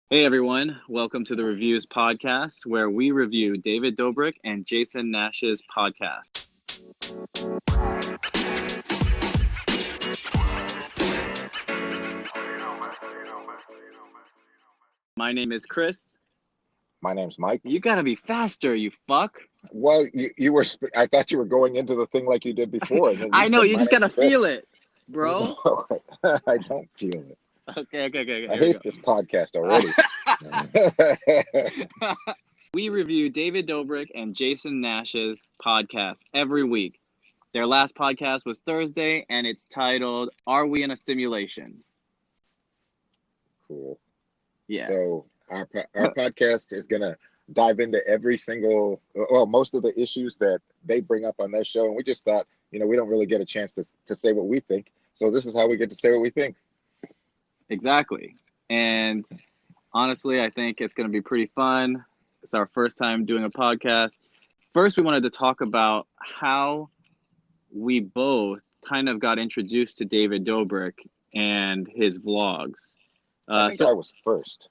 Hey everyone, welcome to the Reviews Podcast, where we review David Dobrik and Jason Nash's podcast. My name is Chris. My name's Mike. You gotta be faster, you fuck. Well, you were. I thought you were going into the thing like you did before, and then I you know, said, you "My just gotta name's Chris." feel it, bro. No, I don't feel it. Okay, I here we hate this podcast already. go. We review David Dobrik and Jason Nash's podcast every week. Their last podcast was Thursday, and it's titled, Are We in a Simulation? Cool. Yeah. So our podcast is gonna dive into every single, well, most of the issues that they bring up on their show, and we just thought, we don't really get a chance to say what we think. So this is how we get to say what we think. Exactly. And honestly, I think it's going to be pretty fun. It's our first time doing a podcast. First, we wanted to talk about how we both kind of got introduced to David Dobrik and his vlogs. I think I was first.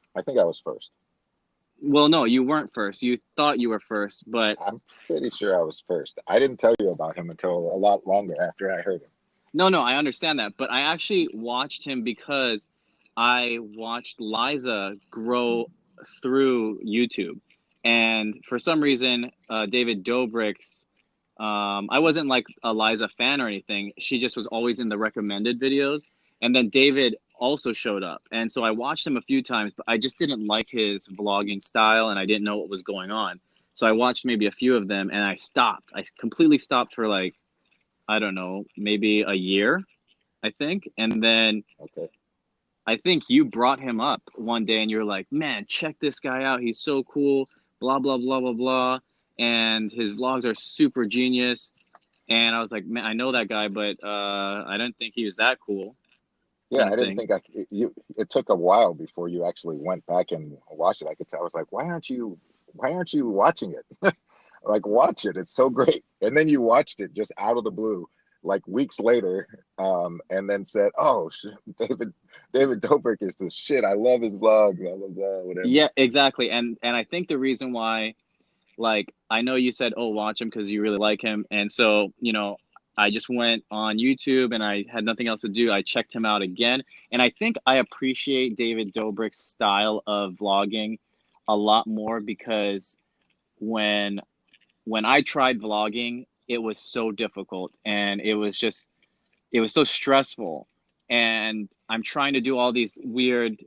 Well, no, you weren't first. You thought you were first, but I'm pretty sure I was first. I didn't tell you about him until a lot longer after I heard him. no, I understand that. But I actually watched him because I watched Liza grow through YouTube. And for some reason, David Dobrik's, I wasn't like a Liza fan or anything. She just was always in the recommended videos. And then David also showed up. And so I watched him a few times, but I just didn't like his vlogging style and I didn't know what was going on. So I watched maybe a few of them and I stopped. I completely stopped for like, I don't know, maybe a year, I think. And then Okay. I think you brought him up one day and you're like, man, check this guy out. He's so cool, blah, blah, blah, blah, blah. And his vlogs are super genius. And I was like, man, I know that guy, but I didn't think he was that cool, Yeah, kind I of didn't thing. think it took a while before you actually went back and watched it. I could tell. I was like, why aren't you watching it? Like, watch it. It's so great. And then you watched it just out of the blue, like weeks later, and then said, "Oh, David Dobrik is the shit. I love his vlog, blah blah blah, whatever." Yeah, exactly. And I think the reason why, like, I know you said, oh, watch him because you really like him. And so, I just went on YouTube and I had nothing else to do. I checked him out again. And I think I appreciate David Dobrik's style of vlogging a lot more because when I tried vlogging, it was so difficult and it was so stressful. And I'm trying to do all these weird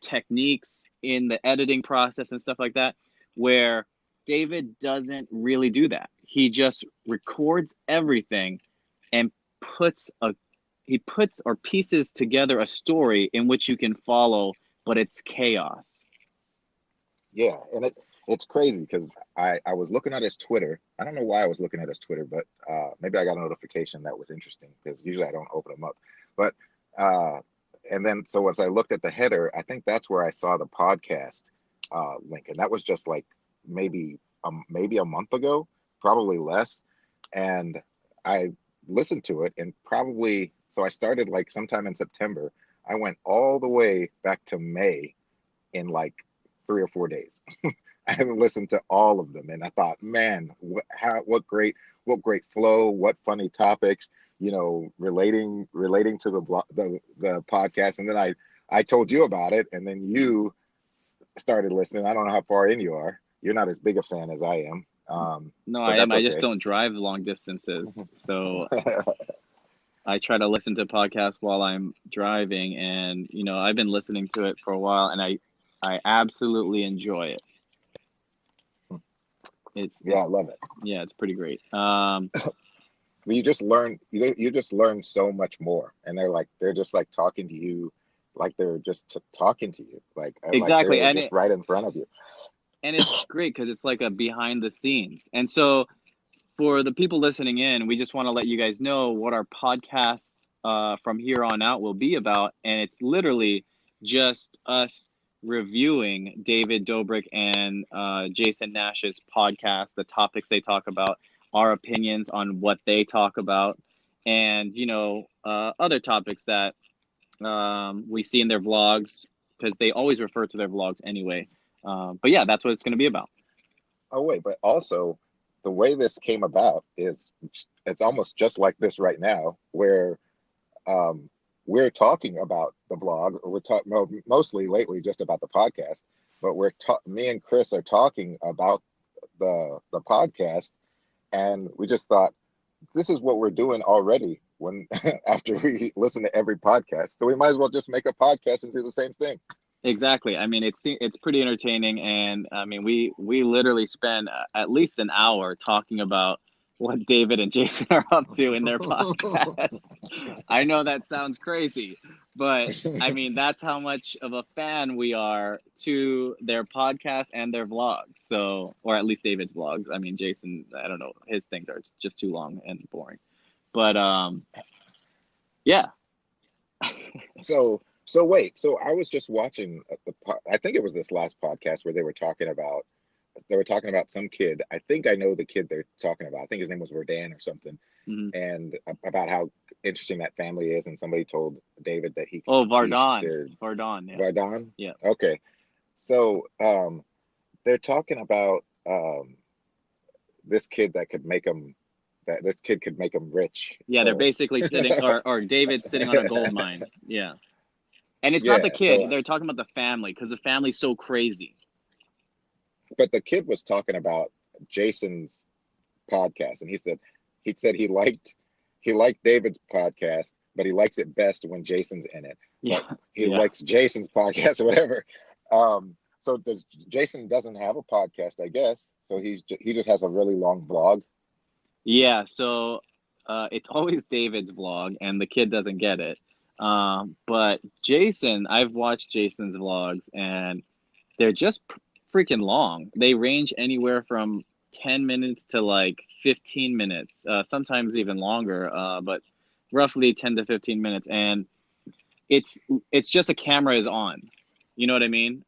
techniques in the editing process and stuff like that, where David doesn't really do that. He just records everything and puts a he puts or pieces together a story in which you can follow, but it's chaos. Yeah, and it's crazy because I was looking at his Twitter. I don't know why I was looking at his Twitter, but maybe I got a notification that was interesting because usually I don't open them up. But uh, and then so once I looked at the header, I think that's where I saw the podcast link, and that was just like maybe a month ago, probably less. And I listened to it, and probably so I started like sometime in September. I went all the way back to May in like 3 or 4 days. I haven't listened to all of them, and I thought, man, what great flow, what funny topics, relating to the podcast. And then I told you about it, and then you started listening. I don't know how far in you are. You're not as big a fan as I am, No, but I am. that's I just okay. don't drive long distances. So I try to listen to podcasts while I'm driving, and I've been listening to it for a while, and I absolutely enjoy it. Yeah, It's I love it. yeah, it's pretty great. You just learn so much more, and they're just like talking to you, like they're just talking to you, like Exactly, they're just right in front of you. and it's great because it's like a behind the scenes. And so for the people listening in, we just want to let you guys know what our podcast from here on out will be about, and it's literally just us reviewing David Dobrik and Jason Nash's podcast, the topics they talk about, our opinions on what they talk about, and other topics that we see in their vlogs. because they always refer to their vlogs anyway. But yeah, that's what it's going to be about. Oh wait, but also the way this came about is it's almost just like this right now, where um, we're talking about the vlog, or we're talking mostly lately just about the podcast, but me and Chris are talking about the podcast, and we just thought this is what we're doing already when after we listen to every podcast, so we might as well just make a podcast and do the same thing. Exactly. I mean, it's pretty entertaining, and I mean, we literally spend at least an hour talking about what David and Jason are up to in their podcast. I know that sounds crazy, but I mean, that's how much of a fan we are to their podcast and their vlogs. So, or at least David's vlogs. I mean, Jason, I don't know, his things are just too long and boring. But yeah. So wait, so I was just watching I think it was this last podcast where they were talking about some kid. I think I know the kid they're talking about. I think his name was Verdan or something, Mhm. and about how interesting that family is. And somebody told David that Oh, he Vardon. should Vardon, yeah. Vardon. Yeah. Okay, so they're talking about this kid that this kid could make him rich. Yeah, they're So basically sitting, or David's sitting on a gold mine. Yeah. And it's not the yeah, kid. They're talking about the family because the family's so crazy. but the kid was talking about Jason's podcast, and he said he liked David's podcast, but he likes it best when Jason's in it. Yeah. But he Yeah. likes Jason's podcast or whatever. So Jason doesn't have a podcast, I guess. So he just has a really long blog. Yeah. So it's always David's vlog, and the kid doesn't get it. But Jason, I've watched Jason's vlogs, and they're just freaking long. They range anywhere from 10 minutes to like 15 minutes, sometimes even longer, but roughly 10 to 15 minutes. And it's just a camera is on. You know what I mean?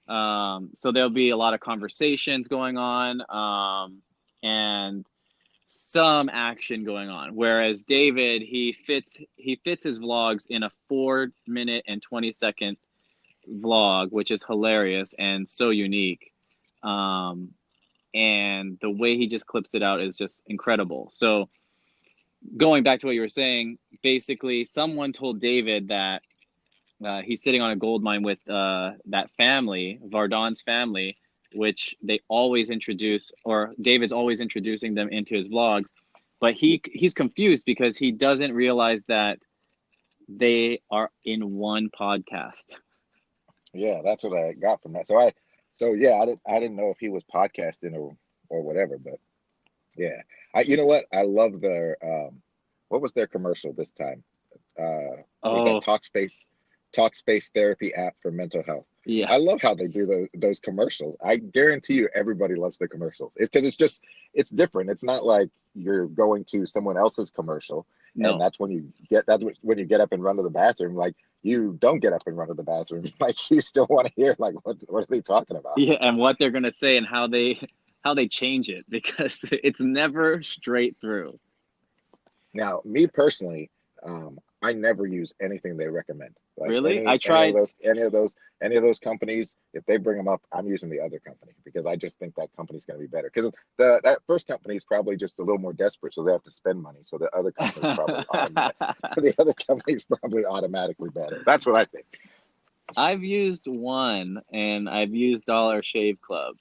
So there'll be a lot of conversations going on, and some action going on. Whereas David, he fits his vlogs in a 4 minute and 20-second vlog, which is hilarious and so unique. And the way he just clips it out is just incredible. So going back to what you were saying, basically someone told David that he's sitting on a gold mine with that family, Vardon's family, which they always introduce, or David's always introducing them into his vlogs. But he's confused because he doesn't realize that they are in one podcast. Yeah, that's what I got from that. So yeah, I didn't know if he was podcasting or whatever, but yeah, you know what? I love their what was their commercial this time? It was that Oh, Talkspace therapy app for mental health. yeah. I love how they do those commercials. I guarantee you, everybody loves the commercials. It's because it's different. It's not like you're going to someone else's commercial, and No. when you get up and run to the bathroom. Like, you don't get up and run to the bathroom. Like, you still want to hear, like, what are they talking about? Yeah, and what they're gonna say and how they change it, because it's never straight through. Now, me personally, I never use anything they recommend. Like, Really? I tried. any of those companies, if they bring them up, I'm using the other company, because I just think that company's going to be better. Because that first company is probably just a little more desperate, so they have to spend money. So the other company's probably automatically better. That's what I think. I've used one, and I've used Dollar Shave Club,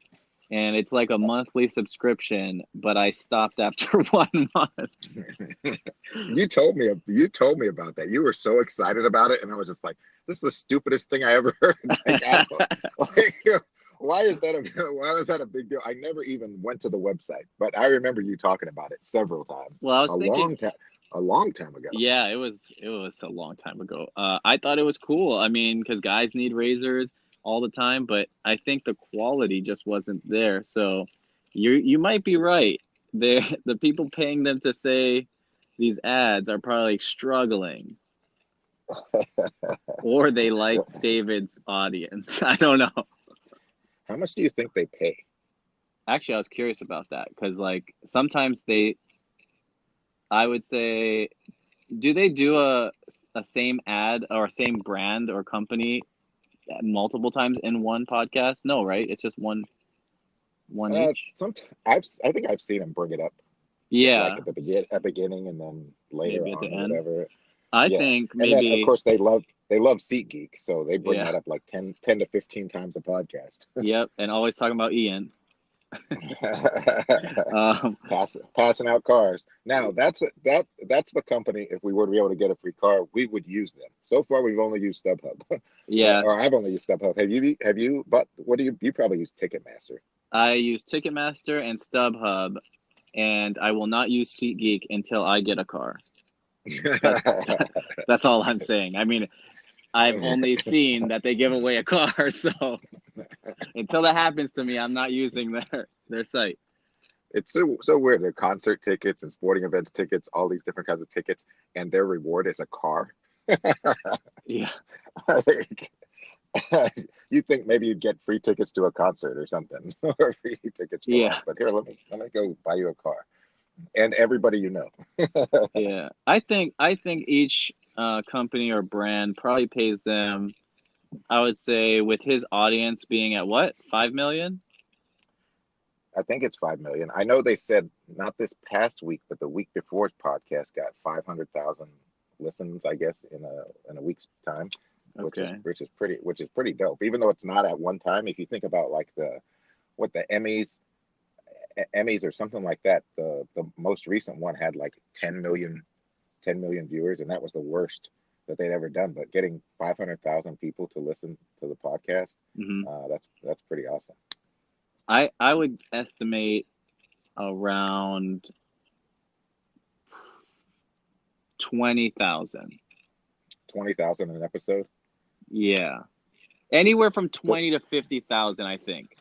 and it's like a monthly subscription, but I stopped after 1 month. You told me about that. You were so excited about it, and I was just like, "This is the stupidest thing I ever heard." Like, like, why was that a big deal? I never even went to the website, but I remember you talking about it several times. Well, I was thinking, A long time ago. yeah, it was a long time ago. I thought it was cool. I mean, because guys need razors all the time, but I think the quality just wasn't there. So you might be right. The people paying them to say these ads are probably struggling, or they like David's audience. I don't know. How much do you think they pay? Actually, I was curious about that because, like, sometimes I would say, do they do a same ad or same brand or company multiple times in one podcast? No, right? It's just one each. I think I've seen him bring it up like Yeah, at the beginning and then later maybe at the on or end. whatever. I Yeah. think And then of maybe, course they love SeatGeek, so they bring yeah, that up like 10 to 15 times a podcast. yep, and always talking about Ian. Um, Passing out cars. Now that's the company. If we were to be able to get a free car, we would use them. So far, we've only used StubHub, yeah, or I've only used StubHub. Have you? But what do you probably use Ticketmaster? I use Ticketmaster and StubHub, and I will not use SeatGeek until I get a car. That's that's all I'm saying. I mean, I've only seen that they give away a car, so until that happens to me, I'm not using their site. It's so weird. They're concert tickets and sporting events tickets, all these different kinds of tickets, and their reward is a car. Yeah, Like, you think maybe you'd get free tickets to a concert or something, or free tickets for life. yeah, But here, let me go buy you a car and everybody you know. yeah. I think each company or brand probably pays them. I would say with his audience being at what, 5 million? I think it's 5 million. I know they said not this past week, but the week before's podcast got 500,000 listens, I guess, in a week's time, which is Okay. pretty dope. Even though it's not at one time, if you think about like the Emmys or something like that, the most recent one had like 10 million viewers, and that was the worst that they'd ever done. But getting 500,000 people to listen to the podcast, hmm that's pretty awesome. I would estimate around 20,000. 20,000 an episode. Yeah. Anywhere from So 20 to 50,000, I think.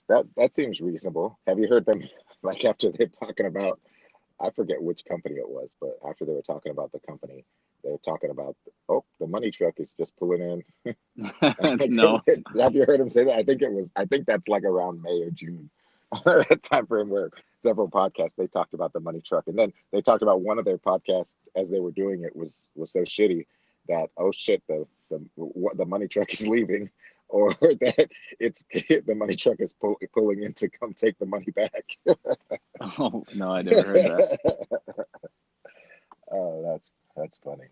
that seems reasonable. Have you heard them like after they're talking about, I forget which company it was, but after they were talking about the company, they were talking about, oh, the money truck is just pulling in. No. Have you heard him say that? I think that's like around May or June, that time frame where several podcasts they talked about the money truck, and then they talked about one of their podcasts as they were doing it was so shitty that, oh shit, the money truck is leaving, or that it's the money truck is pulling in to come take the money back. Oh, no, I never heard that. Oh, that's funny.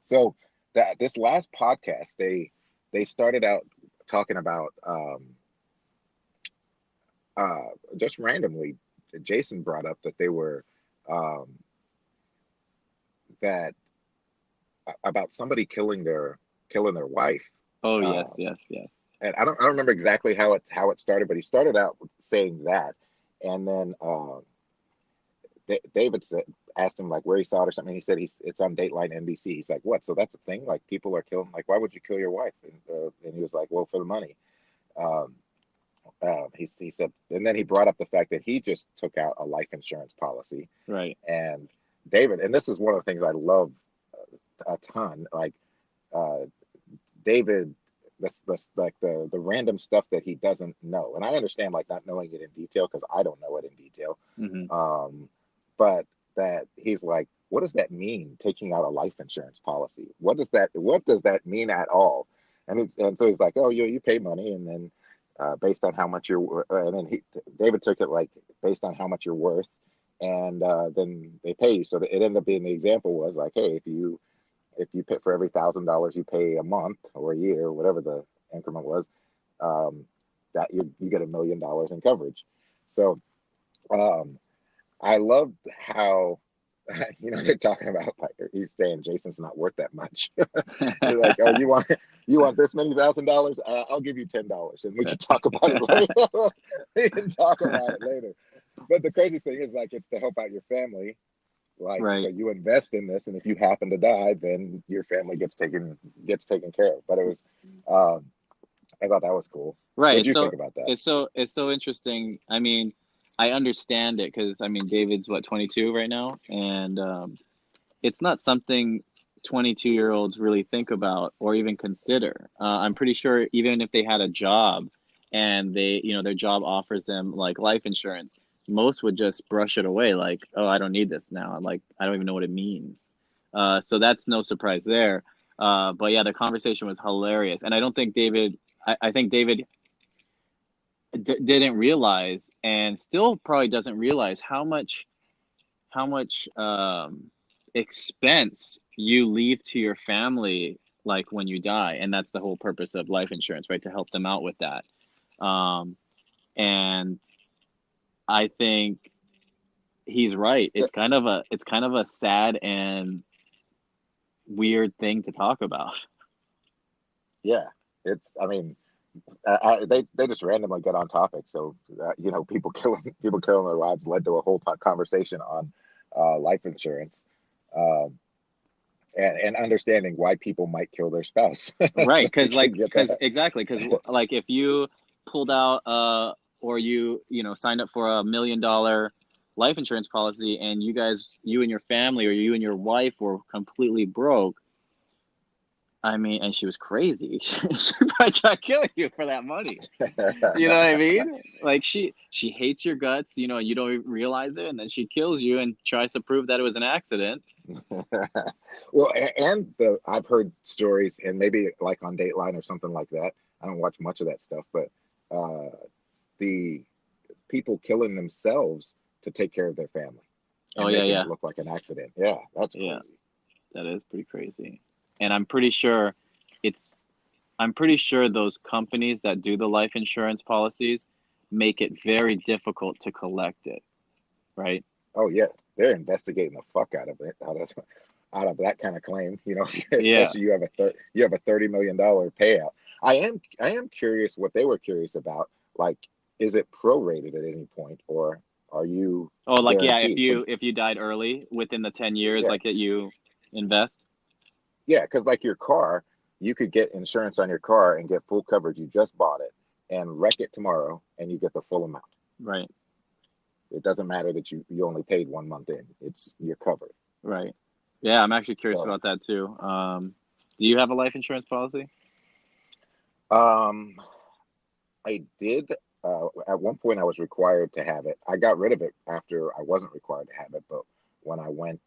So that this last podcast, they started out talking about uh just randomly, Jason brought up that they were um that about somebody killing their wife. Oh, yes, Um, yes, yes. and I don't remember exactly how it started, but he started out with saying that, and then David asked him like where he saw it or something. He said it's on Dateline NBC. He's like, what? So that's a thing? Like people are killing? Like why would you kill your wife? And he was like, well, for the money. Um, he said, and then he brought up the fact that he just took out a life insurance policy, Right. and David, and this is one of the things I love a ton, like uh, David, this like the random stuff that he doesn't know, and I understand like not knowing it in detail because I don't know it in detail, hmm um, but that he's like, what does that mean? Taking out a life insurance policy? What does that mean at all? And so he's like, oh, you pay money, and then based on how much and then David took it like based on how much you're worth, and then they pay you. So it ended up being the example was like, hey, if you pay for every $1,000 you pay a month or a year, whatever the increment was, um, that you get $1 million in coverage. So um, I loved how they're talking about like he's saying Jason's not worth that much. They're like, oh, you want this many $1,000? I'll give you $10, and we can talk about it later. We can talk about it later. But the crazy thing is like it's to help out your family. Like so Right. you invest in this, and if you happen to die, then your family gets taken care of. But it was, um, I thought that was cool. Right. What'd It's you so think about that? it's so interesting. I mean, I understand it because I mean David's what, 22 right now, and it's not something 22-year-olds really think about or even consider. I'm pretty sure even if they had a job and their job offers them like life insurance, most would just brush it away like, oh, I don't need this now. Like, I don't even know what it means. So that's no surprise there. But yeah, the conversation was hilarious, and I don't think David. I think David didn't realize, and still probably doesn't realize how much expense you leave to your family like when you die, and that's the whole purpose of life insurance, right? To help them out with that. Um, and I think he's right. Yeah, It's kind of a sad and weird thing to talk about. yeah. It's, I mean, they just randomly get on topic. So, you know, people killing their wives led to a whole conversation on life insurance, um, and understanding why people might kill their spouse. Right, So we because can like, get because that. exactly, because like if you pulled out or you signed up for $1 million life insurance policy, and you and your family, or you and your wife were completely broke, I mean, and she was crazy, she probably tried killing you for that money. You know what I mean? Like she hates your guts, and you don't even realize it, and then she kills you and tries to prove that it was an accident. Well, and I've heard stories, and maybe like on Dateline or something like that. I don't watch much of that stuff, but uh, the people killing themselves to take care of their family Oh and yeah, making it yeah, look like an accident. Yeah, that's yeah. crazy. That is pretty crazy. And it's I'm pretty sure those companies that do the life insurance policies make it very difficult to collect it, right? Oh yeah, they're investigating the fuck out of it, out of that kind of claim. You know, Yeah. especially you have a $30 million payout. I am curious what they were curious about. Like, is it prorated at any point, or are you Oh, like yeah, if guaranteed? So you if you died early within the 10 years yeah, like that you invest. yeah, because like your car, you could get insurance on your car and get full coverage. You just bought it and wreck it tomorrow, and you get the full amount. Right. It doesn't matter that you only paid 1 month in. It's you're covered. Right. Yeah, I'm actually curious So, about that too. Do you have a life insurance policy? um, I did. At one point, I was required to have it. I got rid of it after I wasn't required to have it. But when I went,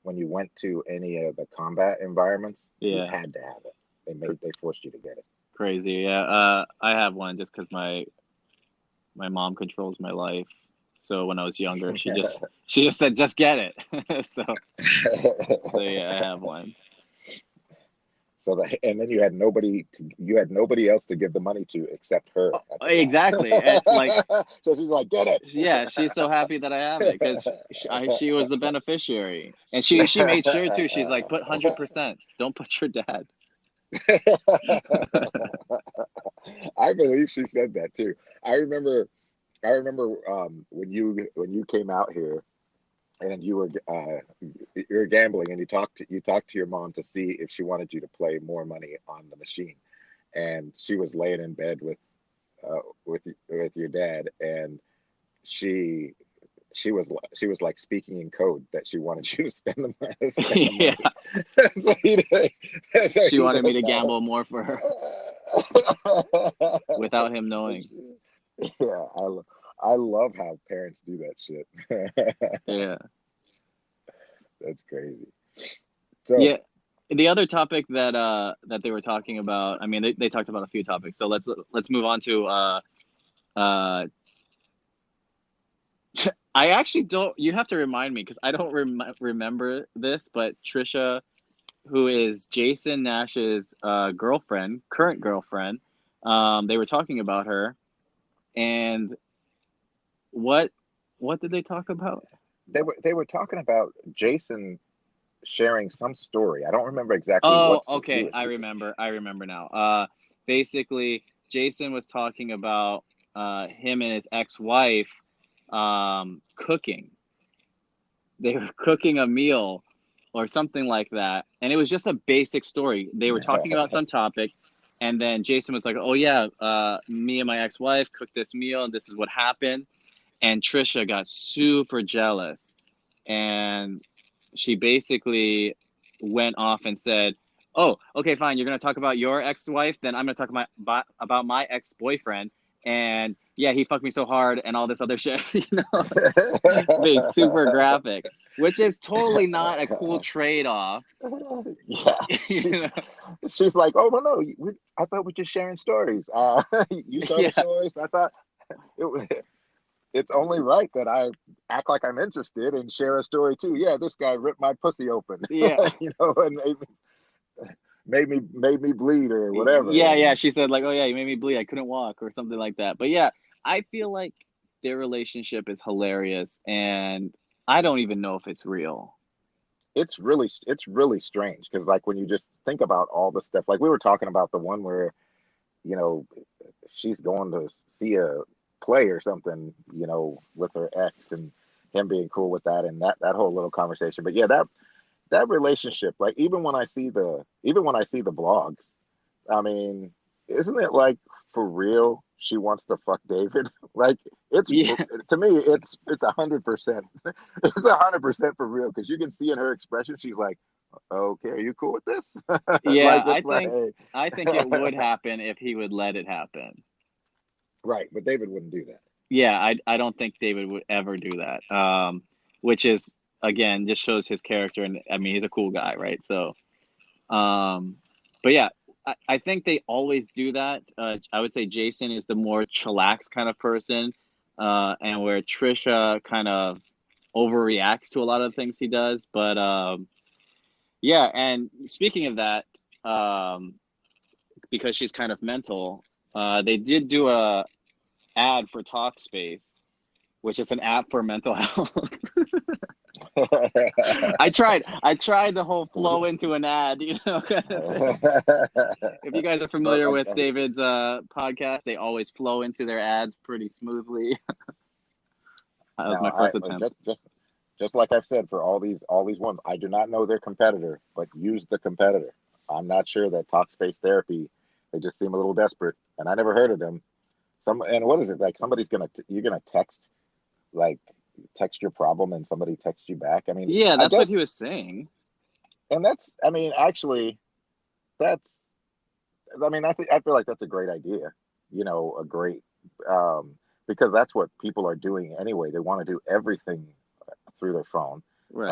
when you went to any of the combat environments, you Yeah. had to have it. Cr They forced you to get it. Crazy. Yeah. I have one just because my mom controls my life. So when I was younger, she just said, just get it. So yeah, I have one. So that, and then you had nobody else to give the money to except her Oh, at the exactly. And like, time. So she's like, get yeah, she's so happy that I have it because she was the beneficiary, and she made sure too. She's like, put 100%. Don't put your dad. I believe she said that too. I remember I remember when you came out here and you were gambling and you talked to your mom to see if she wanted you to play more money on the machine, and she was laying in bed with your dad, and she she was like speaking in code that she wanted you to spend the Yeah, money. So so she he wanted me didn't to know. gamble more for her without him knowing. Yeah, I love how parents do that shit. Yeah. That's crazy. So Yeah. The other topic that they were talking about, I mean, they talked about a few topics. So let's move on to uh I actually don't, you have to remind me because I don't remember this, but Trisha, who is Jason Nash's girlfriend, current girlfriend, they were talking about her, and what what did they talk about? they were talking about Jason sharing some story. I don't remember exactly Oh, what he okay, was. I remember now. Basically, Jason was talking about him and his ex-wife cooking. They were cooking a meal or something like that, and it was just a basic story. They were talking about some topic, and then Jason was like, "Oh yeah, me and my ex-wife cooked this meal, and this is what happened." And Trisha got super jealous, and she basically went off and said, "Oh, okay, fine. You're gonna talk about your ex-wife, then I'm gonna talk about my ex-boyfriend, and yeah, he fucked me so hard and all this other shit, being super graphic, which is totally not a cool trade-off. Yeah, You she's know? she's like, oh no, I thought we're just sharing stories. You saw the Yeah, stories. I thought it was, it's only right that I act like I'm interested and share a story too. Yeah, this guy ripped my pussy open, yeah, and made me bleed or whatever. yeah, yeah. And She said like, "Oh yeah, you made me bleed. I couldn't walk," or something like that. But yeah, I feel like their relationship is hilarious, and I don't even know if it's real. it's really strange because like when you just think about all the stuff, like we were talking about the one where you know she's going to see a play or something, with her ex and him being cool with that and that whole little conversation. But yeah, that relationship, like even when I see the blogs, I mean, isn't it like for real she wants to fuck David? Like it's Yeah, to me, it's 100%. It's 100% for real because you can see in her expression she's like, okay, are you cool with this? yeah. Like it's like, I think it would happen if he would let it happen. right, but David wouldn't do that. Yeah, I don't think David would ever do that. Which is again just shows his character, and I mean he's a cool guy, right? So, um, but yeah, I think they always do that. I would say Jason is the more chillax kind of person, and where Trisha kind of overreacts to a lot of things he does. But yeah, and speaking of that, um, because she's kind of mental, they did do a ad for Talkspace, which is an app for mental health. I tried the whole flow into an ad, kind of thing. If you guys are But familiar with David's podcast, they always flow into their ads pretty smoothly. That was now my I first attempt. just like I've said for all these ones, I do not know their competitor, but use the competitor. I'm not sure that Talkspace Therapy, they just seem a little desperate, and I never heard of them. And what is it like? You're gonna text your problem, and somebody texts you back. I mean, Yeah, I that's what guess, he was saying. and I mean, actually, that's, I mean, I feel like that's a great idea. A great, um, because that's what people are doing anyway. They want to do everything through their phone. Right.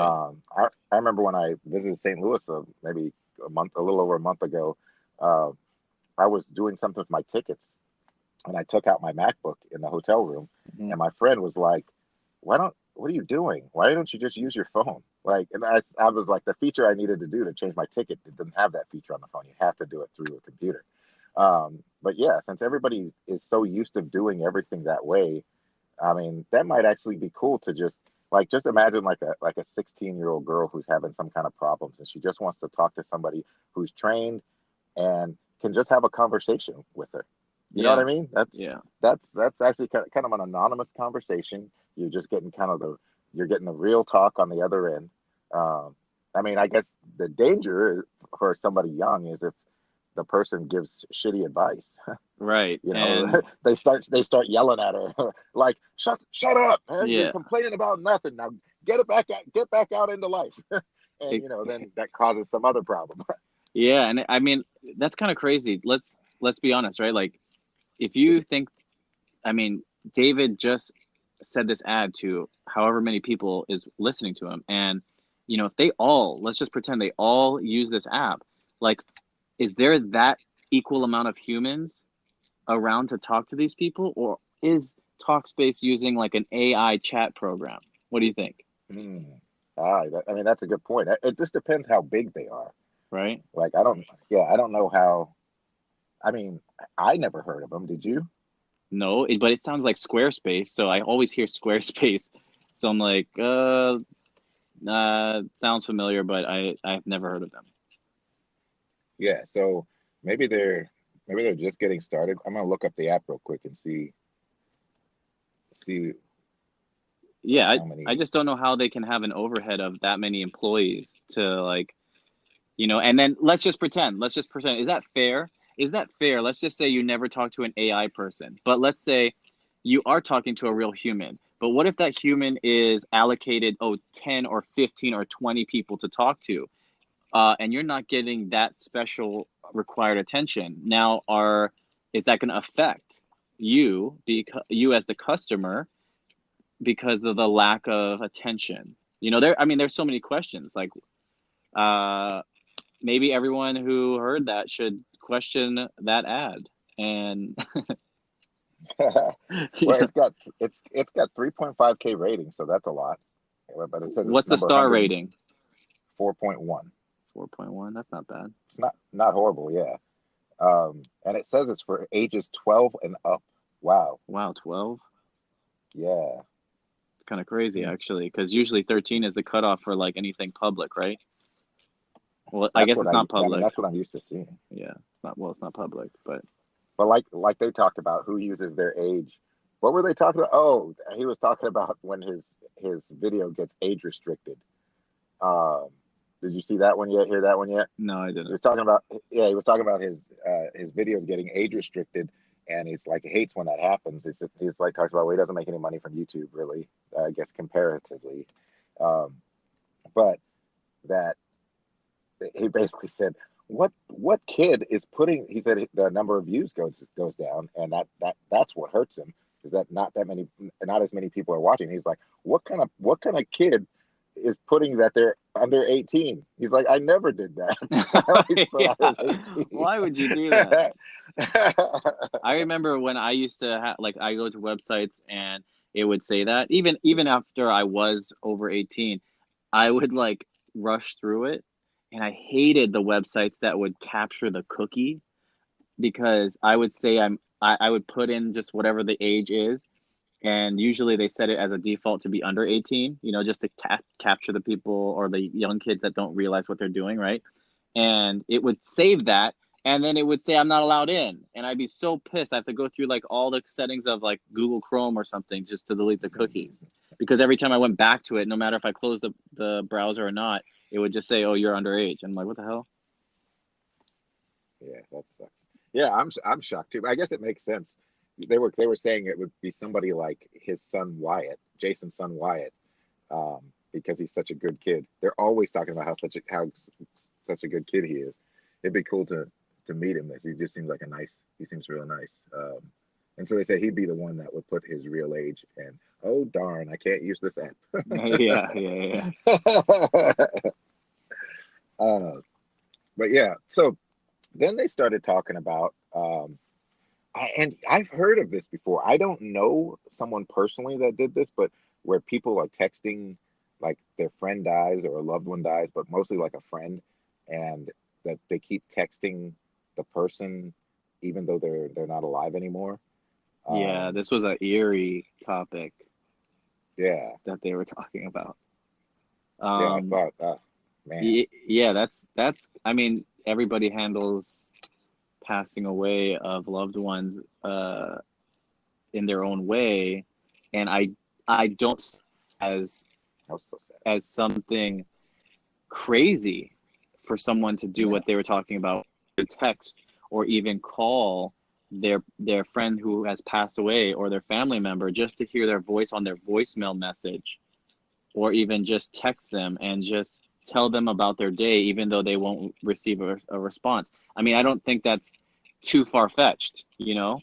I remember when I visited St. Louis, maybe a little over a month ago. Uh, I was doing something with my tickets, and I took out my MacBook in the hotel room, Mhm. and my friend was like, what are you doing? Why don't you just use your phone?" Like, and I was like, the feature I needed to do to change my ticket, it didn't have that feature on the phone. You have to do it through a computer. But yeah, since everybody is so used to doing everything that way, I mean, that might actually be cool to just imagine like a 16-year-old girl who's having some kind of problems and she just wants to talk to somebody who's trained and can just have a conversation with her. You know what I Yeah. mean? That's Yeah. that's actually kind of an anonymous conversation. You're getting the real talk on the other end. I mean, I guess the danger for somebody young is if the person gives shitty advice. Right. You know, And they start yelling at her like, shut up, man. You're yeah. complaining about nothing. Now get back out into life. And It, then that causes some other problem. yeah, and I mean that's kind of crazy. Let's be honest, right? Like if you think I mean, David just said this ad to however many people is listening to him. And, if they all, let's just pretend they all use this app, like, is there that equal amount of humans around to talk to these people? Or is Talkspace using like an AI chat program? What do you think? Hmm. I mean, that's a good point. It just depends how big they are. Right? Like, I don't know how. I mean, I never heard of them. Did you? No, but it sounds like Squarespace. So I always hear Squarespace. So I'm like, sounds familiar, but I've never heard of them. Yeah. So maybe they're just getting started. I'm gonna look up the app real quick and see like Yeah, how I many. just don't know how they can have an overhead of that many employees to like, and then let's just pretend, is that fair? Is that fair? Let's just say you never talk to an AI person, but let's say you are talking to a real human. But what if that human is allocated, 10 or 15 or 20 people to talk to, and you're not getting that special required attention? Now, is that going to affect? you as the customer, because of the lack of attention. There's so many questions. Like, uh, maybe everyone who heard that should question that ad. And Well, yeah. it's got 3.5K rating, so that's a lot. But it says it's What's the number star rating? 104.1. 4.1. That's not bad. It's not horrible, yeah. And it says it's for ages 12 and up. Wow. Wow, 12. Yeah. It's kind of crazy Hmm. actually, because usually 13 is the cutoff for like anything public, right? Well, I That's guess what it's not I mean, public. that's what I'm used to seeing. Yeah, it's not public, but But like they talked about who uses their age. What were they talking about? Oh, he was talking about when his video gets age restricted. Um, did you see that one yet? Hear that one yet? no, I He didn't. was talking about yeah, he was talking about his videos getting age restricted, and he's like he hates when that happens. He's like talks about well, he doesn't make any money from YouTube really, I guess comparatively, um, but that he basically said what kid is putting he said the number of views goes down and that's what hurts him is that not as many people are watching. He's like what kind of kid is putting that they're under 18. He's like I never did that. I always put Yeah. I was 18. Why would you do that? I remember when I used to like I go to websites and it would say that even after I was over 18, I would like rush through it, and I hated the websites that would capture the cookie, because I would say I would put in just whatever the age is, and usually they set it as a default to be under 18, just to capture the people or the young kids that don't realize what they're doing, right? And it would save that, and then it would say I'm not allowed in, and I'd be so pissed. I have to go through like all the settings of like Google Chrome or something just to delete the cookies, because every time I went back to it, no matter if I closed the browser or not, it would just say, oh, you're underage. And I'm like, what the hell? Yeah, that sucks. Yeah, I'm shocked too. I guess it makes sense. They were saying it would be somebody like his son Wyatt, Jason's son Wyatt, because he's such a good kid. They're always talking about how such a good kid he is. It'd be cool to meet him. He just seems like he seems real nice. And so they say he'd be the one that would put his real age. And oh darn, I can't use this Yeah, yeah, yeah. app. uh, but yeah, so then they started talking about and I've heard of this before. I don't know someone personally that did this, but where people are texting like their friend dies or a loved one dies, but mostly like a friend, and that they keep texting the person even though they're not alive anymore. Yeah, Um, this was a eerie topic yeah, that they were talking about. yeah, I Um, thought, man, yeah, I mean, everybody handles passing away of loved ones in their own way, and I don't see it that was so sad. as something crazy for someone to do what No, they were talking about, to text or even call their friend who has passed away or their family member just to hear their voice on their voicemail message, or even just text them and just tell them about their day, even though they won't receive a response. I mean, I don't think that's too far-fetched, you know?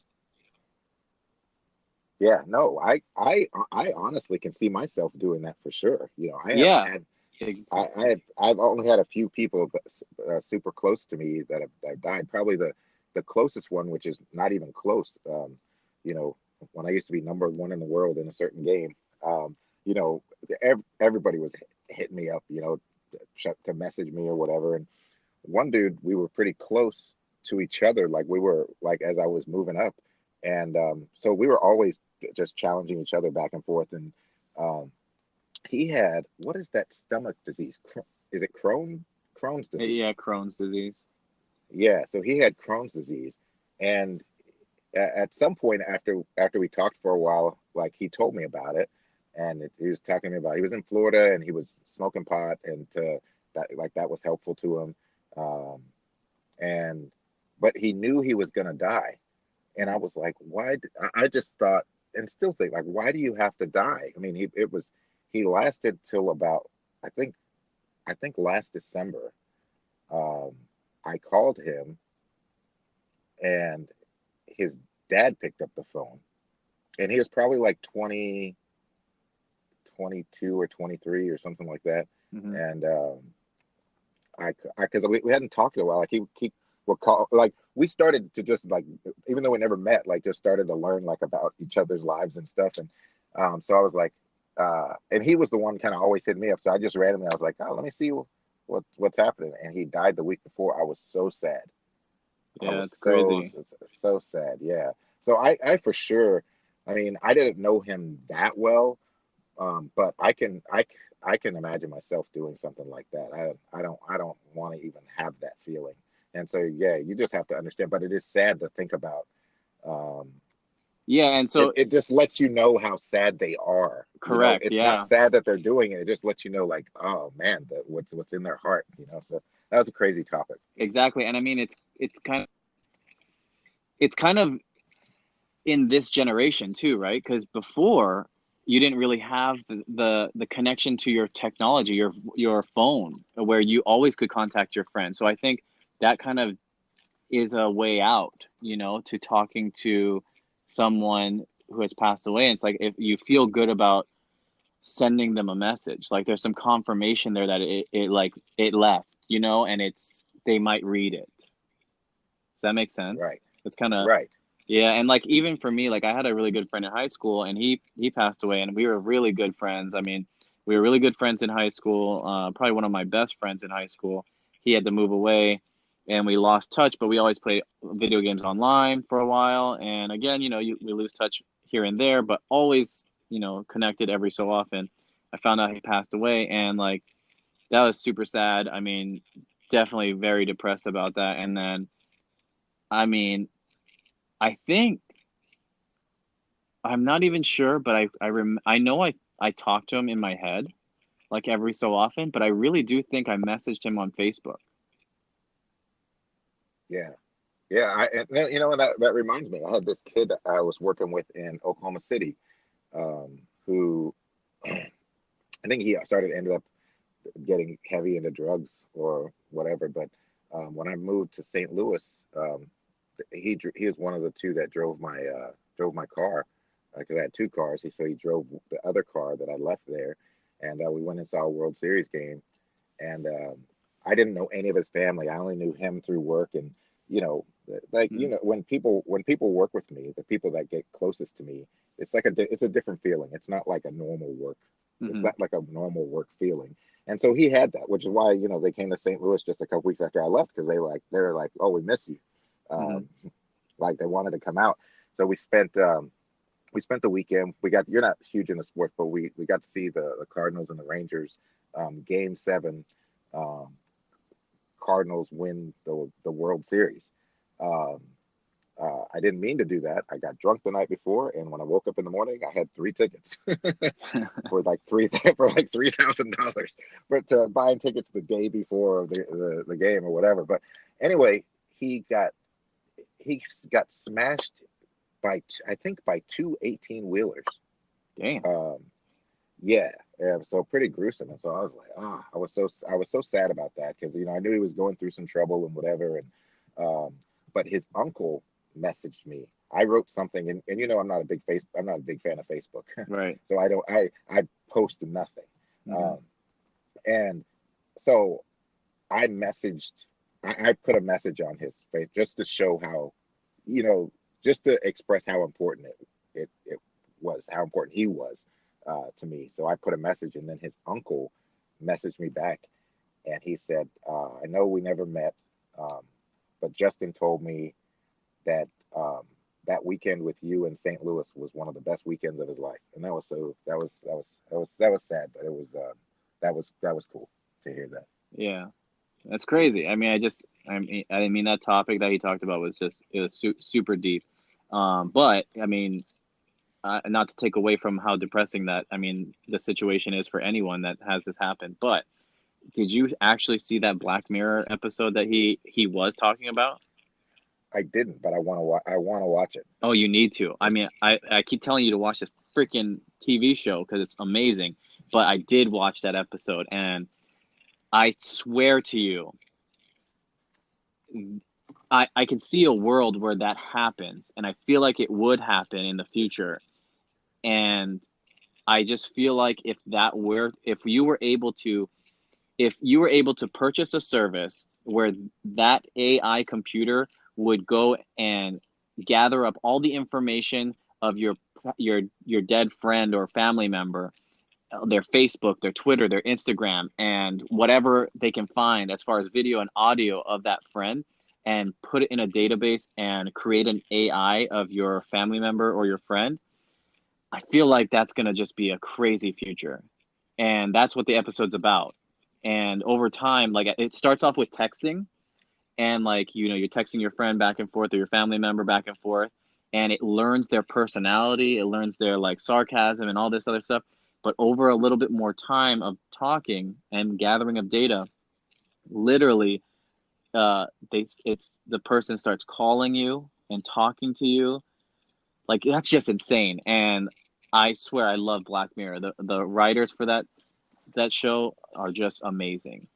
yeah, no, I honestly can see myself doing that for sure. I haven't Yeah. had Ex- I've only had a few people super close to me that died. Probably the closest one, which is not even close. You know, when I used to be number one in the world in a certain game, um, you know, everybody was hitting me up, to message me or whatever. And one dude, we were pretty close to each other, like we were like as I was moving up, and so we were always just challenging each other back and forth. And um, he had what is that stomach disease? Is it Crohn's disease? yeah, Crohn's disease. Yeah, so he had Crohn's disease, and at some point after we talked for a while, like he told me about it, and he was talking to me about he was in Florida and he was smoking pot, and that was helpful to him, um, and but he knew he was gonna die, and I was like, why? I just thought and still think like, why do you have to die? I mean, he lasted till about I think I think last December. Um, I called him and his dad picked up the phone, and he was probably like 22 or 23 or something like that. Hmm. And because we hadn't talked in a while, like he would call, like we started to just like, even though we never met, like just started to learn like about each other's lives and stuff. And so I was like, and he was the one kind of always hitting me up. So I just randomly, I was like, oh, let me see what's happening. And he died the week before. I was so sad. I Yeah, was it's crazy. so sad. Yeah. So I for sure, I mean, I didn't know him that well, but I can imagine myself doing something like that. I don't want to even have that feeling. And so yeah, you just have to understand. But it is sad to think about. Um, Yeah, and so it just lets you know how sad they are. You know, correct. it's not Yeah, sad that they're doing it. It just lets you know, like, oh man, what's in their heart. You know, so that was a crazy topic. exactly. And I mean, it's kind of in this generation too, right? Because before you didn't really have the connection to your technology, your phone, where you always could contact your friends. So I think that kind of is a way out, to talking to someone who has passed away. And it's like if you feel good about sending them a message, like there's some confirmation there that it like it left, and they might read it. Does that make sense? Right, It's kind of, right. yeah, and like even for me, like I had a really good friend in high school, and he passed away, and we were really good friends. I mean, we were really good friends in high school. Probably one of my best friends in high school. He had to move away, and we lost touch, but we always played video games online for a while. And again, we lose touch here and there, but always, connected every so often. I found out he passed away, and like that was super sad. I mean, definitely very depressed about that. And then, I mean, I think I'm not even sure, but I know I talk to him in my head like every so often, but I really do think I messaged him on Facebook. Yeah, yeah. You know, and that reminds me. I had this kid that I was working with in Oklahoma City, who I think he ended up getting heavy into drugs or whatever. But when I moved to St. Louis, he was one of the two that drove my car because I had two cars. So he drove the other car that I left there, and we went and saw a World Series game. And I didn't know any of his family. I only knew him through work. And you know, like Mm, when people work with me, the people that get closest to me, it's like it's a different feeling. It's not like a normal work. It's mm-hmm, not like a normal work feeling. And so he had that, which is why they came to St. Louis just a couple weeks after I left because they're like, oh, we miss you, mm-hmm, um, like they wanted to come out. So we spent the weekend. You're not huge into sports, but we got to see the Cardinals and the Rangers, game seven. Um, Cardinals win the World Series. Um, I didn't mean to do that. I got drunk the night before, and when I woke up in the morning, I had three tickets for like $3,000, but buying tickets the day before the game or whatever. But anyway, he got he got smashed by I think by two 18-wheelers. damn. Um, yeah, yeah, so pretty gruesome. And so I was like, I was so sad about that because I knew he was going through some trouble and whatever. And but his uncle messaged me. I wrote something, and I'm not a big fan of Facebook, Right. so I post nothing. Mm-hmm, Um, and so I put a message on his face just to show how, you know, just to express how important it was, how important he was to me. So I put a message, and then his uncle messaged me back, and he said, "I know we never met, um, but Justin told me that that weekend with you in St. Louis was one of the best weekends of his life." And that was sad, but that was cool to hear that. yeah, that's crazy. I mean, I didn't mean that topic that he talked about was just it was super deep. But I mean, not to take away from how depressing that I mean the situation is for anyone that has this happen. But did you actually see that Black Mirror episode that he was talking about? I didn't, but I want to watch it. Oh, you need to. I mean, I keep telling you to watch this freaking TV show because it's amazing. But I did watch that episode, and I swear to you, I can see a world where that happens, and I feel like it would happen in the future. And I just feel like if you were able to purchase a service where that AI computer would go and gather up all the information of your dead friend or family member, their Facebook, their Twitter, their Instagram, and whatever they can find as far as video and audio of that friend, and put it in a database and create an AI of your family member or your friend, I feel like that's going to just be a crazy future. And that's what the episode's about. And over time, like it starts off with texting, and like, you're texting your friend back and forth or your family member back and forth, and it learns their personality, it learns their like sarcasm and all this other stuff. But over a little bit more time of talking and gathering of data, literally, it's the person starts calling you and talking to you. Like, that's just insane. And I swear I love Black Mirror. The writers for that show are just amazing.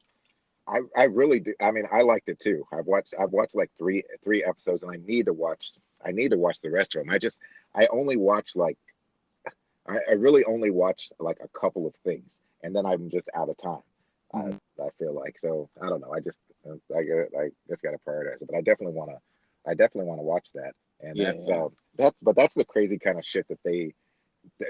I really do. I mean, I liked it too. I've watched like three episodes, and I need to watch the rest of them. I only watch like I really only watch like a couple of things, and then I'm just out of time. Mhm. I feel like, so I don't know. I just gotta prioritize it, but I definitely want to watch that. And Yeah, yeah, that's the crazy kind of shit that they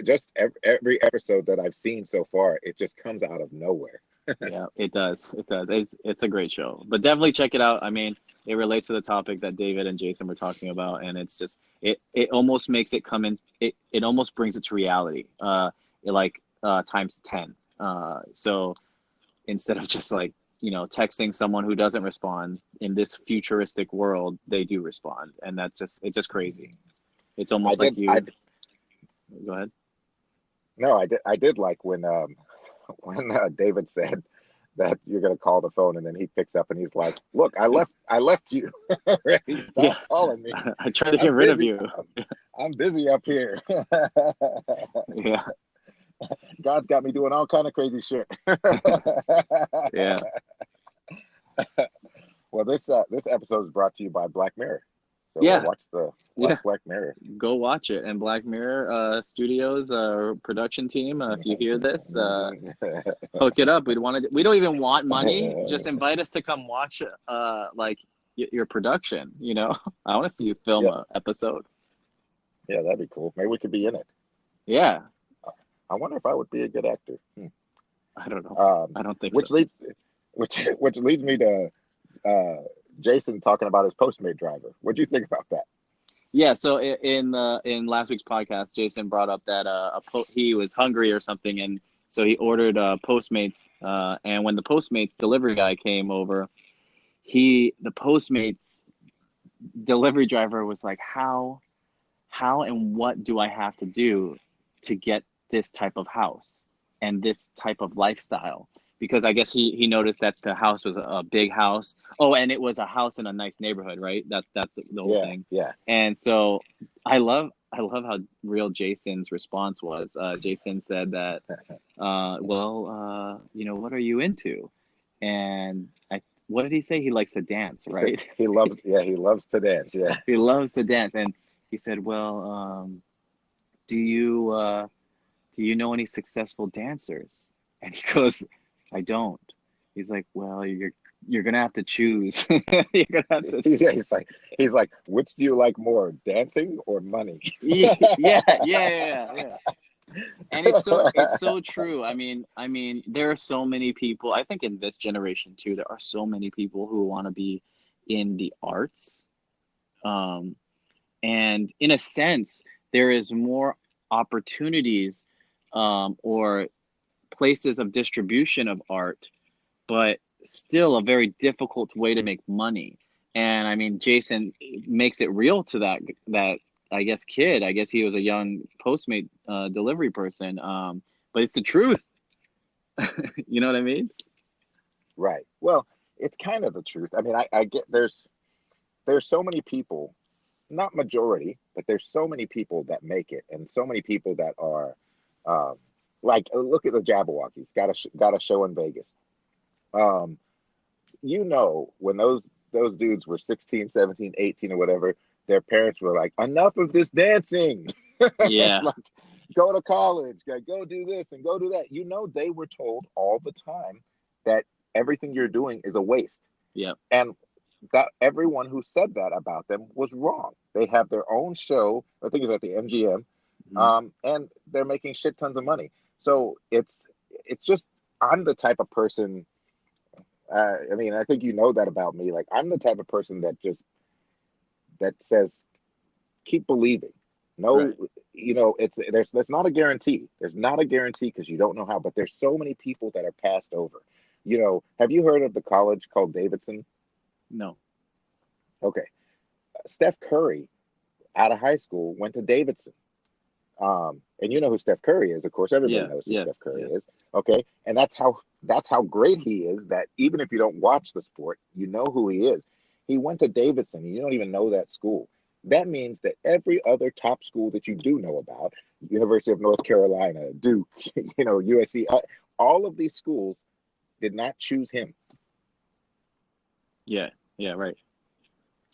just every episode that I've seen so far, it just comes out of nowhere. yeah. It does. It does. It's a great show, but definitely check it out. I mean, it relates to the topic that David and Jason were talking about, and it's just it almost makes it come in. It almost brings it to reality. Like times 10. So instead of just like, texting someone who doesn't respond in this futuristic world, they do respond, and it's just crazy. It's I almost like did I you go ahead. No, I did like when when David said that you're gonna call the phone, and then he picks up and he's like, "Look, I left you already. Yeah, Stop calling me. I tried to get I'm rid of busy. you. I'm busy up here. Yeah, God's got me doing all kind of crazy shit." yeah, Well, this episode is brought to you by Black Mirror. So yeah, watch yeah. Black Mirror. Go watch it. And Black Mirror Studios production team, if you hear this, hook it up. We don't even want money. Just invite us to come watch like your production. I want to see you film Yeah, a episode. yeah, that'd be cool. Maybe we could be in it. Yeah, I wonder if I would be a good actor. I don't know. Um, I don't think so. which leads which leads me to uh, Jason talking about his Postmate driver. What do you think about that? Yeah, so in last week's podcast, Jason brought up that he was hungry or something, and so he ordered Postmates. And when the Postmates delivery guy came over, the Postmates delivery driver was like, how and what do I have to do to get this type of house and this type of lifestyle? Because I guess he noticed that the house was a big house. Oh, and it was a house in a nice neighborhood, right? That's the whole Yeah, thing. yeah. And so I love how real Jason's response was. Jason said that, well, what are you into? And what did he say? He likes to dance, He says right? he loves to dance. Yeah. He loves to dance. And he said, well, do you know any successful dancers? And he goes, I don't. He's like, well, you're gonna have to choose. You're gonna have to. He's like, which do you like more, dancing or money? Yeah, yeah, yeah, yeah, yeah. And it's so true. I mean, there are so many people. I think in this generation too, there are so many people who want to be in the arts. Um, and in a sense, there is more opportunities, or places of distribution of art, but still a very difficult way to make money. And I mean, Jason makes it real to that I guess kid. I guess he was a young Postmate delivery person. But it's the truth. You know what I mean? Right. Well, it's kind of the truth. I mean, I get there's so many people, not majority, but there's so many people that make it, and so many people that are, um, like, look at the Jabberwockies. Got a show in Vegas. Um, when those those dudes were 16, 17, 18, or whatever, their parents were like, enough of this dancing. Yeah. Like, go to college, like, go do this and go do that. They were told all the time that everything you're doing is a waste. Yep. And that everyone who said that about them was wrong. They have their own show, I think it's at the MGM, Mhm. and they're making shit tons of money. So it's just, I'm the type of person. I mean, I think you know that about me. Like, I'm the type of person that says keep believing. No, Right. there's not a guarantee. There's not a guarantee because you don't know how. But there's so many people that are passed over. Have you heard of the college called Davidson? No. Okay, Steph Curry out of high school went to Davidson. And you know who Steph Curry is, of course. Everybody Yeah. knows who Yes. Steph Curry Yes. is. Okay, and that's how great he is. That even if you don't watch the sport, you know who he is. He went to Davidson, and you don't even know that school. That means that every other top school that you do know about, University of North Carolina, Duke, USC, all of these schools did not choose him. Yeah. Yeah. Right.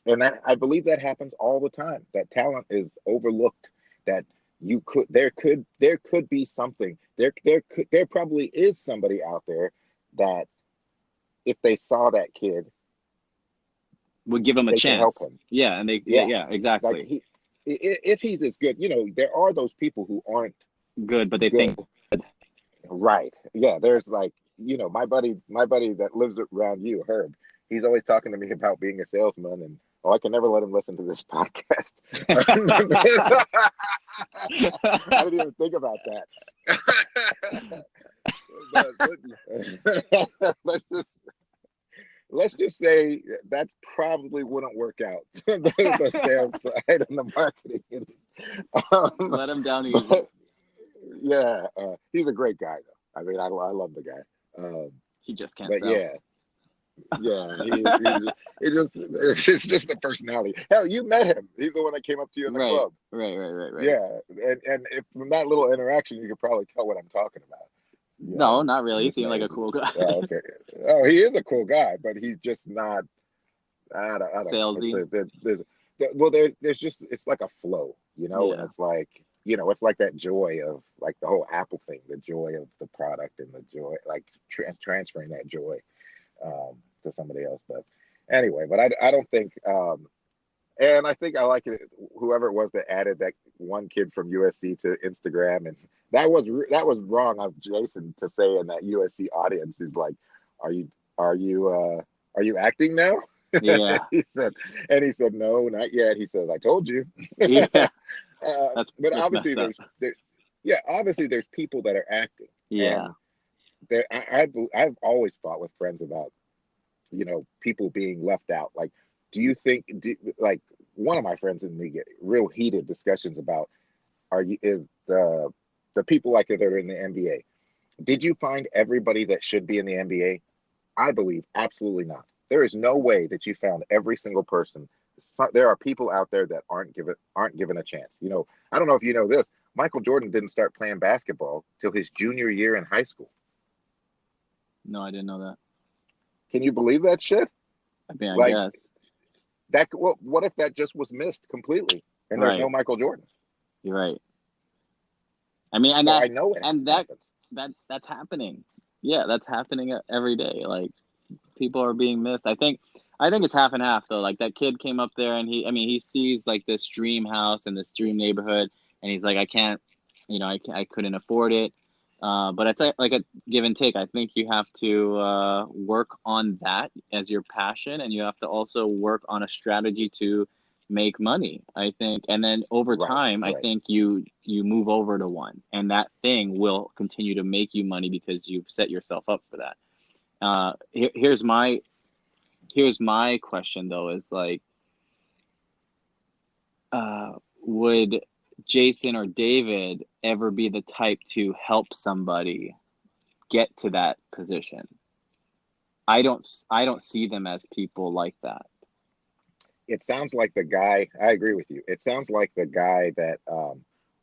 And I believe that happens all the time. That talent is overlooked. That there could be something. There probably is somebody out there that if they saw that kid, Would give him a they can help chance. him. Yeah. And they. Yeah, Yeah. like Exactly. if he's as good, there are those people who aren't Good, but they good. think. Right. Yeah, there's like, my buddy that lives around you, Herb, he's always talking to me about being a salesman, and oh, I can never let him listen to this podcast. I didn't even think about that. But let's just say that probably wouldn't work out. The sales side and the marketing. Let him down easy. But yeah, he's a great guy though. I mean, I love the guy. He just can't But sell. yeah, yeah, it's just the personality. Hell, you met him. He's the one that came up to you in the Right. club. Right. Right. Right. Right. Yeah, and if, from that little interaction, you could probably tell what I'm talking about. No, not I'm really. He just seemed like a amazing. cool guy. Oh, okay. Oh, he is a cool guy, but he's just not. I don't know. Salesy. There's just, it's like a flow, and Yeah. it's like, it's like that joy of like the whole Apple thing, the joy of the product and the joy, like transferring that joy to somebody else. But anyway, but I don't think, and I think I like it. Whoever it was that added that one kid from USC to Instagram, and that was wrong of Jason to say in that USC audience. He's like, "Are you are you acting now?" Yeah. he said, he said, "No, not yet." He says, "I told you." Yeah. But That's obviously, messed up. yeah, obviously there's people that are acting, Yeah. and I've always fought with friends about people being left out. Like, do you think, like, one of my friends and me get real heated discussions about, is the people like that are in the NBA? Did you find everybody that should be in the NBA? I believe absolutely not. There is no way that you found every single person. There are people out there that aren't given a chance. I don't know if you know this. Michael Jordan didn't start playing basketball till his junior year in high school. No, I didn't know that. Can you believe that shit? I mean, I Like, guess. what if that just was missed completely and there's no Right. Michael Jordan? You're right. I mean, So I know it and happens. that's happening. Yeah, that's happening every day. Like people are being missed. I think it's half and half though. Like that kid came up there and he sees like this dream house and this dream neighborhood, and he's like, I can't, I couldn't afford it. But it's like a give and take. I think you have to work on that as your passion, and you have to also work on a strategy to make money. I think, and then over Right, time, I right. think you move over to one, and that thing will continue to make you money because you've set yourself up for that. Here's my question though, is like, would Jason or David ever be the type to help somebody get to that position? I don't see them as people like that. It sounds like the guy, I agree with you. It sounds like the guy that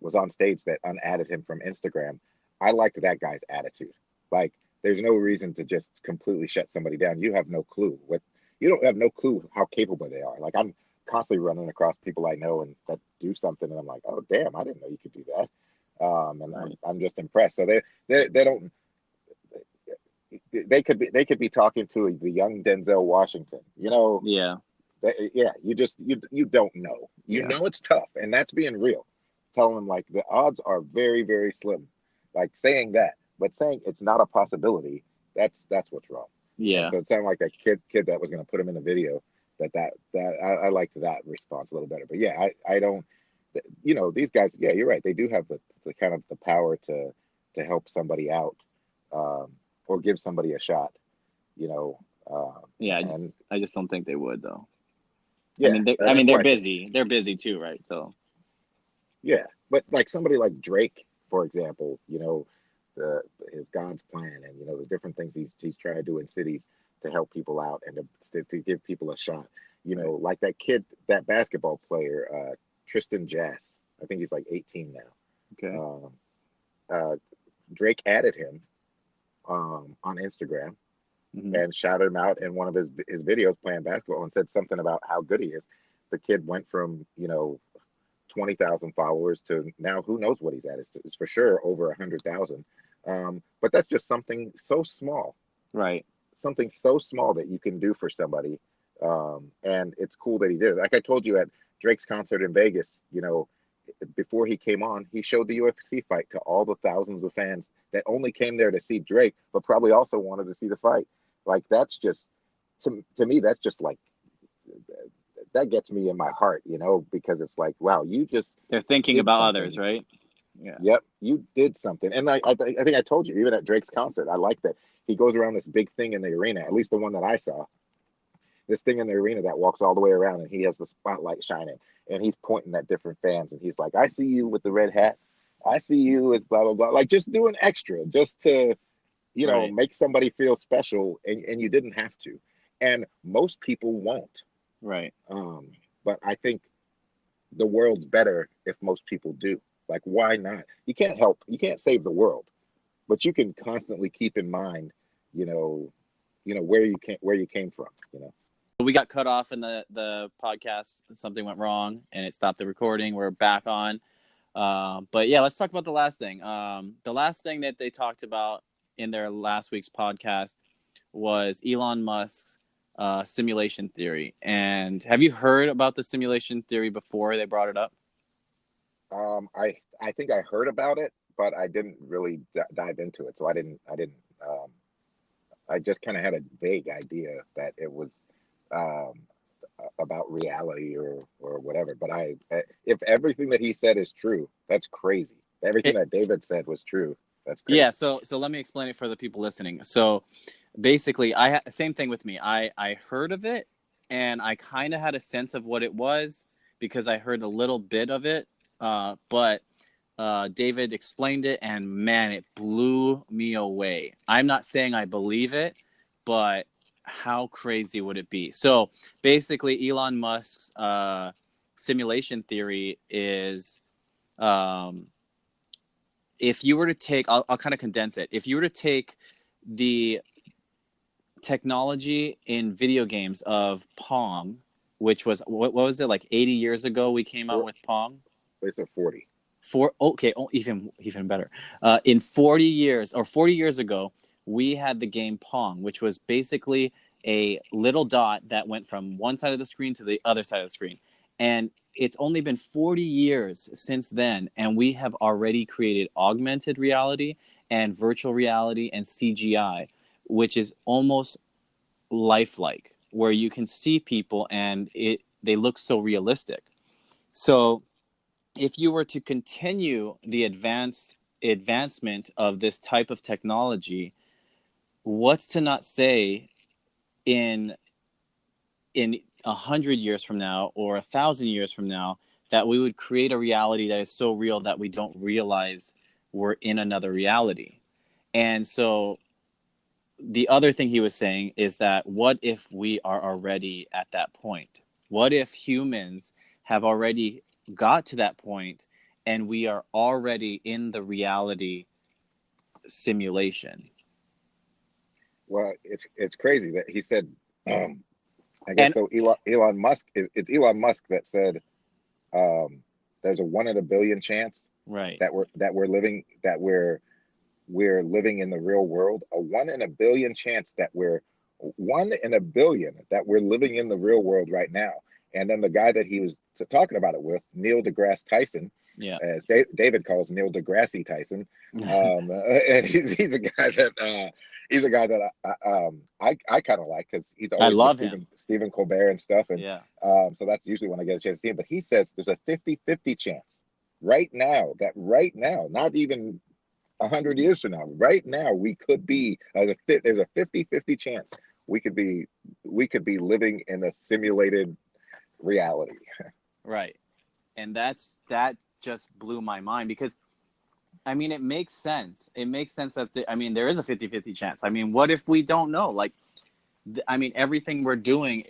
was on stage that unadded him from Instagram. I liked that guy's attitude. Like, there's no reason to just completely shut somebody down. You have no clue what, you don't have no clue how capable they are. Like I'm constantly running across people I know and that do something, and I'm like, oh damn, I didn't know you could do that. And Right. I'm just impressed. So they don't they could be talking to the young Denzel Washington. You know, Yeah. yeah, you don't know. You Yeah. know it's tough, and that's being real. Telling them like the odds are very very slim. Like saying that, but saying it's not a possibility. That's what's wrong. And Yeah. so it sounded like that kid that was going to put him in the video. I liked that response a little better. But yeah, I don't. You know, these guys. Yeah, you're right. They do have the kind of the power to help somebody out, um, or give somebody a shot. You know, Yeah. and I just don't think they would though. yeah, I and mean, that's they're why I think. busy. They're busy too, right? So, Yeah, but like somebody like Drake, for example, you know, the his God's plan, and you know the different things he's trying to do in cities to help people out and to give people a shot. You know, right. like that kid, that basketball player, Tristan Jass. I think he's like 18 Okay. now. Uh, Drake added him on Instagram Hmm. and shouted him out in one of his videos playing basketball and said something about how good he is. The kid went from 20,000 followers to now who knows what he's at. It's for sure over 100,000. But that's just Right. something so small that you can do for somebody. And it's cool that he did it. Like I told you at Drake's concert in Vegas, before he came on, he showed the UFC fight to all the thousands of fans that only came there to see Drake, but probably also wanted to see the fight. Like that's just to me, that's just like that gets me in my heart, because it's like, wow, you just They're thinking did about others, something. right? Yeah. Yep, you did something. And I think I told you, even at Drake's concert, I like that he goes around this big thing in the arena, at least the one that I saw, this thing in the arena that walks all the way around, and he has the spotlight shining, and he's pointing at different fans, and he's like, I see you with the red hat. I see you with blah, blah, blah. Like just doing extra just to, Right. make somebody feel special, and you didn't have to. And most people won't. Right. Um, but I think the world's better if most people do. Like, why not? You can't save the world, but you can constantly keep in mind, you know, where you came from, We got cut off in the podcast. Something went wrong, and it stopped the recording. We're back on. But yeah, let's talk about the last thing. The last thing that they talked about in their last week's podcast was Elon Musk's simulation theory. And have you heard about the simulation theory before they brought it up? I think I heard about it, but I didn't really dive into it. So um, I just kind of had a vague idea that it was um, about reality or whatever. But if everything that he said is true, that's crazy. Everything It, that David said was true. That's yeah. crazy. So let me explain it for the people listening. So basically, same thing with me. I heard of it, and I kind of had a sense of what it was because I heard a little bit of it. But David explained it, and man, it blew me away. I'm not saying I believe it, but how crazy would it be? So basically, Elon Musk's simulation theory is um, if you were to take, I'll kind of condense it. If you were to take the technology in video games of Pong, which was what was it like 80 years ago we came out For with Pong? They said 40. Okay, oh, even better. In 40 years or 40 years ago, we had the game Pong, which was basically a little dot that went from one side of the screen to the other side of the screen. And it's only been 40 years since then, and we have already created augmented reality and virtual reality and CGI, which is almost lifelike, where you can see people and they look so realistic. So if you were to continue the advancement of this type of technology, what's to not say in 100 years from now or 1,000 years from now that we would create a reality that is so real that we don't realize we're in another reality? And so the other thing he was saying is that what if we are already at that point? What if humans have already got to that point and we are already in the reality simulation? Well, it's crazy that he said I guess And so. Elon Musk it's Elon Musk that said there's a 1 in a billion chance right. that we're living in the real world. A 1 in a billion chance that we're 1 in a billion that we're living in the real world right now. And then the guy that he was talking about it with, Neil deGrasse Tyson, Yeah. as David calls Neil deGrasse Tyson, and he's a guy that I kind of like because he's I always with love him. Stephen Colbert and stuff, and Yeah. so that's usually when I get a chance to see him. But he says there's a 50-50 chance right now, not even 100 years from now, right now, we could be there's a 50-50 chance we could be living in a simulated reality. Right. And that just blew my mind because I mean it makes sense. It makes sense that I mean there is a 50-50 chance. I mean, what if we don't know? Like I mean everything we're doing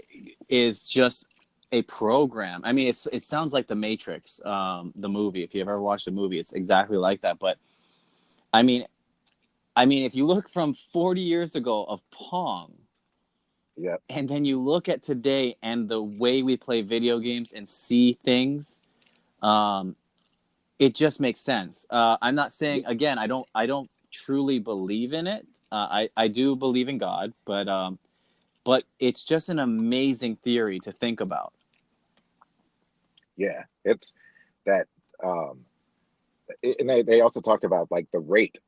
is just a program. I mean it sounds like The Matrix, the movie. If you've ever watched the movie, it's exactly like that. But I mean if you look from 40 years ago of Pong, Yep. and then you look at today and the way we play video games and see things, it just makes sense. I'm not saying Yeah. again. I don't truly believe in it. I do believe in God, but it's just an amazing theory to think about. Yeah. It's that um and they also talked about like the rate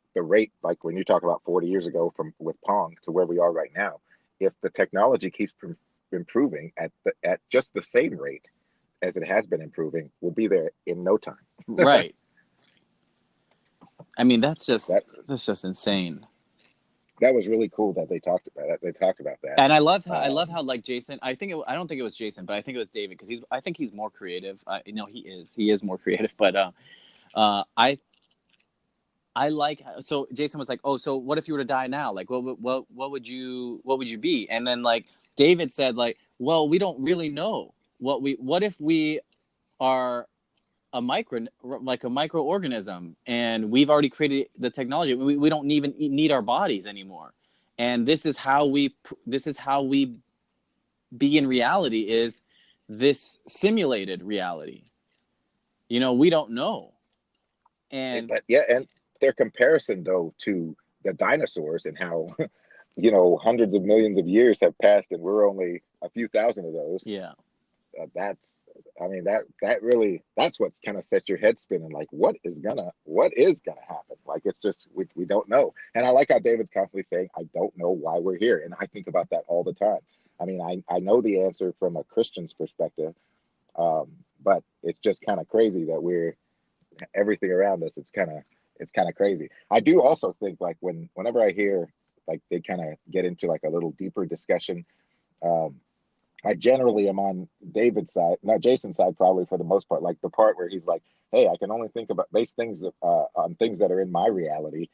like when you talk about 40 years ago from with Pong to where we are right now, if the technology keeps improving at just the same rate as it has been improving, we'll be there in no time. Right. I mean, That's that's just insane. that was really cool that they talked about that. And I love Um, how like Jason. I don't think it was Jason, but I think it was David because I think he's more creative. He is more creative. But I like so Jason was like, oh, so what if you were to die now? Like, what would you be? And then like David said, like, well, we don't really know what if we are a microorganism and we've already created the technology. We don't even need our bodies anymore. And this is how we be in reality is this simulated reality. We don't know. And but yeah, and their comparison though to the dinosaurs and how hundreds of millions of years have passed and we're only a few thousand of those. yeah, That's I mean that really that's what's kind of set your head spinning, like what is gonna happen, like it's just we don't know. And I like how David's constantly saying I don't know why we're here, and I think about that all the time. I mean, I know the answer from a Christian's perspective, um but it's just kind of crazy that we're everything around us, it's kind of crazy. I do also think like whenever I hear like they kind of get into like a little deeper discussion, um I generally am on David's side, not Jason's side, probably for the most part. Like the part where he's like, "Hey, I can only think about base things on things that are in my reality."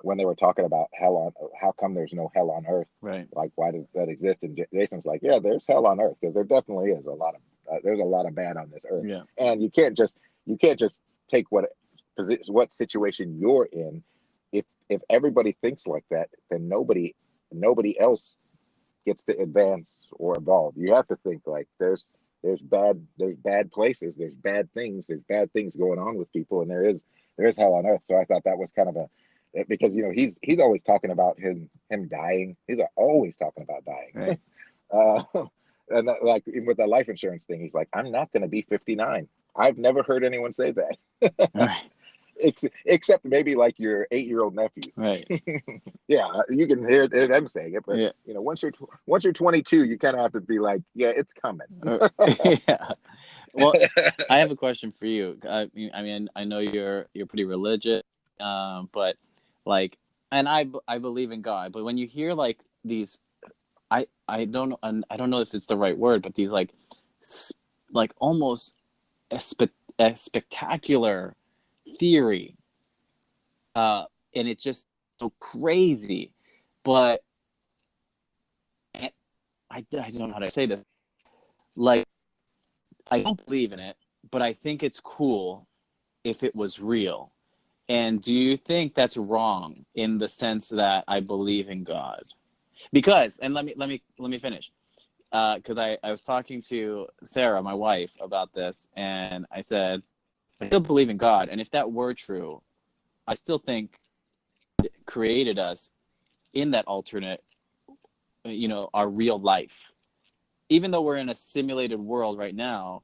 When they were talking about how come there's no hell on Earth? right. Like, why does that exist? And Jason's like, "Yeah, there's hell on Earth because there definitely is there's a lot of bad on this Earth, Yeah. and you can't just take what situation you're in. If everybody thinks like that, then nobody else gets to advance or evolve. You have to think like there's bad places, there's bad things going on with people, and there is hell on earth. So I thought that was kind of a because he's always talking about him dying. He's always talking about dying. Right. uh, and like with the life insurance thing, he's like, I'm not going to be 59. I've never heard anyone say that. Right. Except maybe like your 8-year-old nephew. Right. Yeah, you can hear them saying it, but Yeah. once you're 22, you kind of have to be like, yeah, it's coming. Yeah. Well, I have a question for you. I mean, I know you're pretty religious, but like, and I believe in God. But when you hear like these, I don't know if it's the right word, but these like almost a spectacular theory, and it's just so crazy. But I don't know how to say this. Like, I don't believe in it, but I think it's cool if it was real. And do you think that's wrong in the sense that I believe in God? Because, and let me finish. because I was talking to Sarah, my wife, about this, and I said, I still believe in God, and if that were true, I still think God created us in that alternate, our real life. Even though we're in a simulated world right now,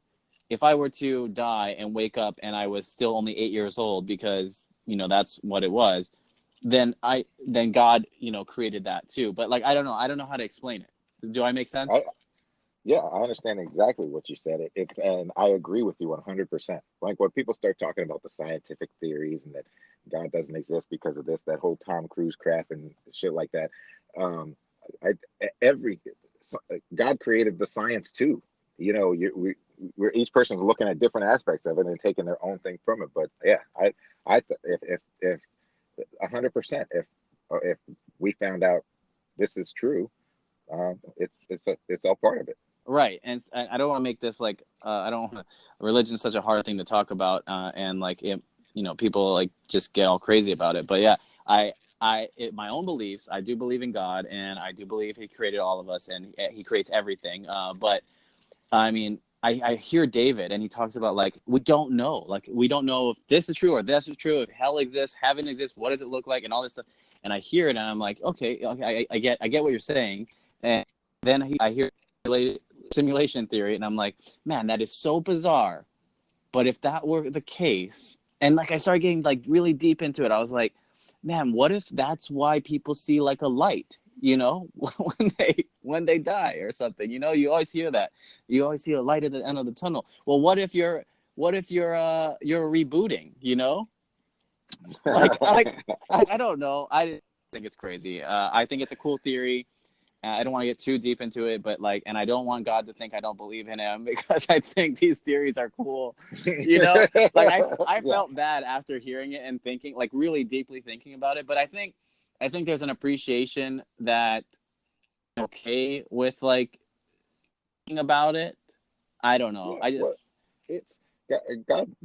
if I were to die and wake up and I was still only 8 years old because, that's what it was, then God, created that too. But like, I don't know how to explain it. Do I make I, sense? yeah, I understand exactly what you said. And I agree with you 100%. Like when people start talking about the scientific theories and that God doesn't exist because of this, that whole Tom Cruise crap and shit like that. Um, I, every God created the science too. We're each person's looking at different aspects of it and taking their own thing from it. But yeah, if 100%, if we found out this is true, it's all part of it. Right. And I don't want to make this like, I don't want religion is such a hard thing to talk about. And like, people like just get all crazy about it. But yeah, my own beliefs, I do believe in God, and I do believe he created all of us, and he creates everything. But I mean, I hear David, and he talks about like, we don't know. Like, we don't know if this is true or this is true, if hell exists, heaven exists, what does it look like, and all this stuff. And I hear it, and I'm like, okay, I get what you're saying. And then I hear simulation theory, and I'm like, man, that is so bizarre. But if that were the case, and like I started getting like really deep into it, I was like, man, what if that's why people see like a light, when they die or something? You always hear that. You always see a light at the end of the tunnel. Well, what if you're rebooting, like I don't know. I think it's crazy. I think it's a cool theory. I don't want to get too deep into it, but like, and I don't want God to think I don't believe in him, because I think these theories are cool. Like I Yeah. felt bad after hearing it and thinking, like really deeply thinking about it. But I think there's an appreciation that I'm okay with like thinking about it. I don't know. Yeah, I well, just it's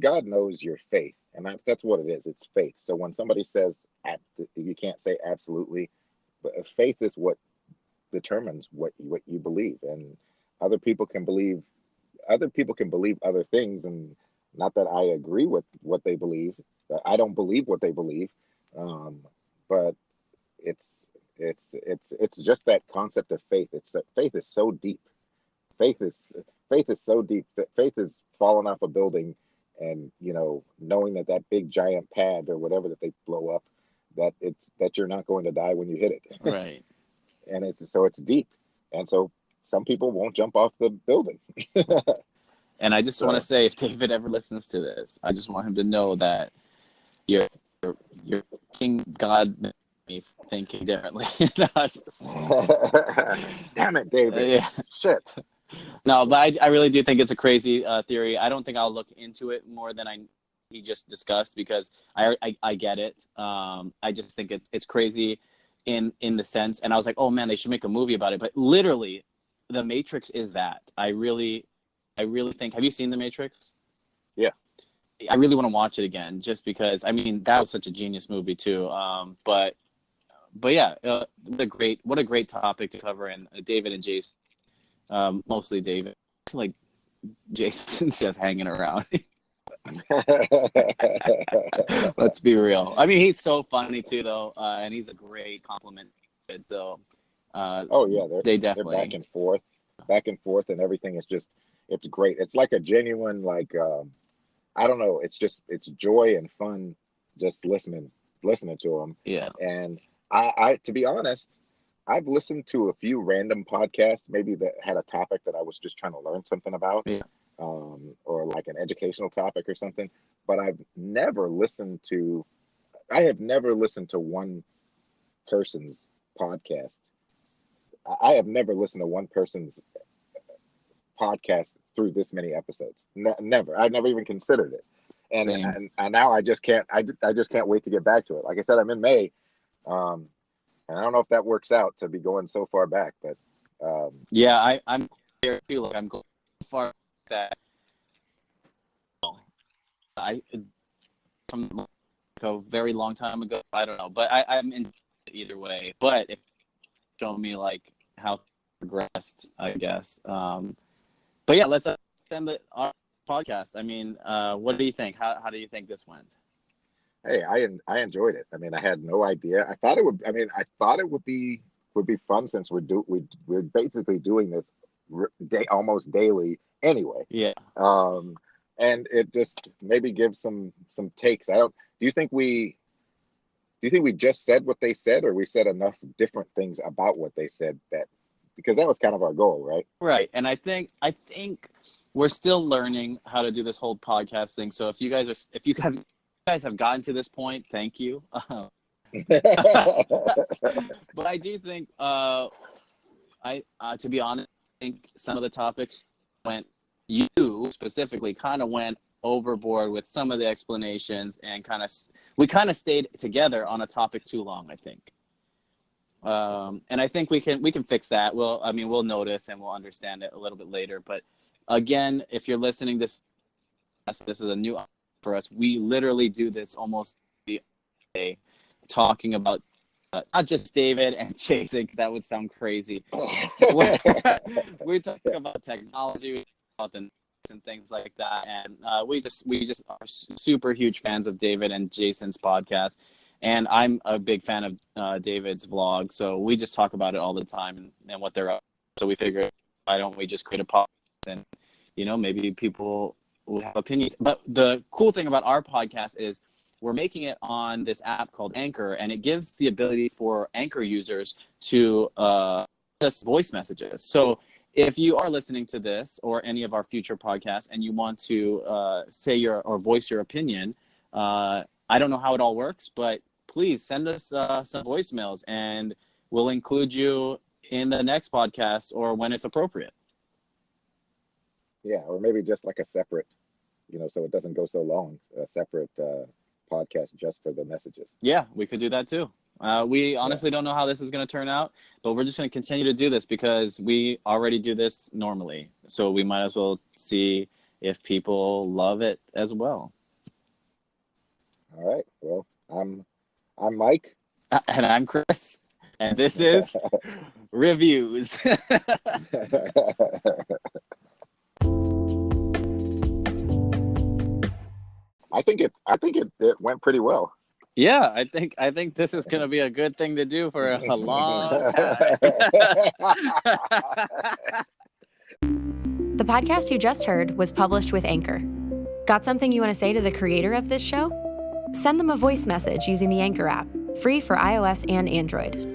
God knows your faith, and that's what it is. It's faith. So when somebody says you can't say absolutely, but faith is what determines what you believe, and other people can believe other things, and not that I agree with what they believe. I don't believe what they believe, um, but it's it's just that concept of faith. Faith is so deep. Faith is faith is so deep that faith is falling off a building, and knowing that big giant pad or whatever that they blow up, that you're not going to die when you hit it. right. And it's deep, and so some people won't jump off the building. And I just want to So say, if David ever listens to this, I just want him to know that you're you're King God me thinking differently. No, damn it, David, yeah. shit. No, but I really do think it's a crazy theory. I don't think I'll look into it more than he just discussed, because I get it. I just think it's crazy in the sense, and I was like, oh man, they should make a movie about it. But literally, The Matrix is that. I really think. Have you seen The Matrix? Yeah. I really want to watch it again, just because. I mean, that was such a genius movie too. But yeah, what a great topic to cover. And David and Jason, mostly David, like Jason's just hanging around. Let's be real. I mean, he's so funny too, though, and he's a great compliment. So uh, Oh yeah, they they're definitely. back and forth, and everything is just it's great. It's like a genuine like I don't know. It's joy and fun just listening to them. Yeah. And I to be honest, I've listened to a few random podcasts, maybe that had a topic that I was just trying to learn something about, Yeah. or like an educational topic or something. But I have never listened to one person's podcast. I have never listened to one person's podcast through this many episodes. Never. I never even considered it. And, Same. and now I just can't. I just can't wait to get back to it. Like I said, I'm in May, um, and I don't know if that works out to be going so far back. But Yeah, I'm there too. Like, I'm going so far that I from like a very long time ago. I don't know, but I'm in either way. But if you show me like how progressed, I guess. But yeah, let's end our podcast. I mean, what do you think? How do you think this went? Hey, I enjoyed it. I mean, I had no idea. I thought it would. I mean, I thought it would be fun since we're basically doing this almost daily anyway. Yeah. And it just maybe gives some takes. I don't. Do you think we just said what they said, or we said enough different things about what they said that because that was kind of our goal, right? Right. And I think we're still learning how to do this whole podcast thing. So if you guys have gotten to this point, thank you. But I do think I to be honest, I think some of the topics you specifically kind of went overboard with some of the explanations, and we kind of stayed together on a topic too long, I think. And I think we can fix that. We'll notice and we'll understand it a little bit later. But again, if you're listening, this is a new for us. We literally do this almost every day, talking about not just David and Jason, because that would sound crazy. We talk about technology, about the and things like that, and we just are super huge fans of David and Jason's podcast. And I'm a big fan of David's vlog, so we just talk about it all the time and what they're up to. So we figured, why don't we just create a podcast, and maybe people will have opinions. But the cool thing about our podcast is we're making it on this app called Anchor, and it gives the ability for Anchor users to us voice messages. So if you are listening to this or any of our future podcasts and you want to say or voice your opinion, I don't know how it all works, but please send us some voicemails and we'll include you in the next podcast or when it's appropriate. Yeah, or maybe just like a separate, so it doesn't go so long, a separate podcast just for the messages. Yeah, we could do that too. We honestly don't know how this is going to turn out, but we're just going to continue to do this because we already do this normally. So we might as well see if people love it as well. All right. Well, I'm Mike. And I'm Chris. And this is Reviews. I think it went pretty well. Yeah, I think this is going to be a good thing to do for a long time. The podcast you just heard was published with Anchor. Got something you want to say to the creator of this show? Send them a voice message using the Anchor app, free for iOS and Android.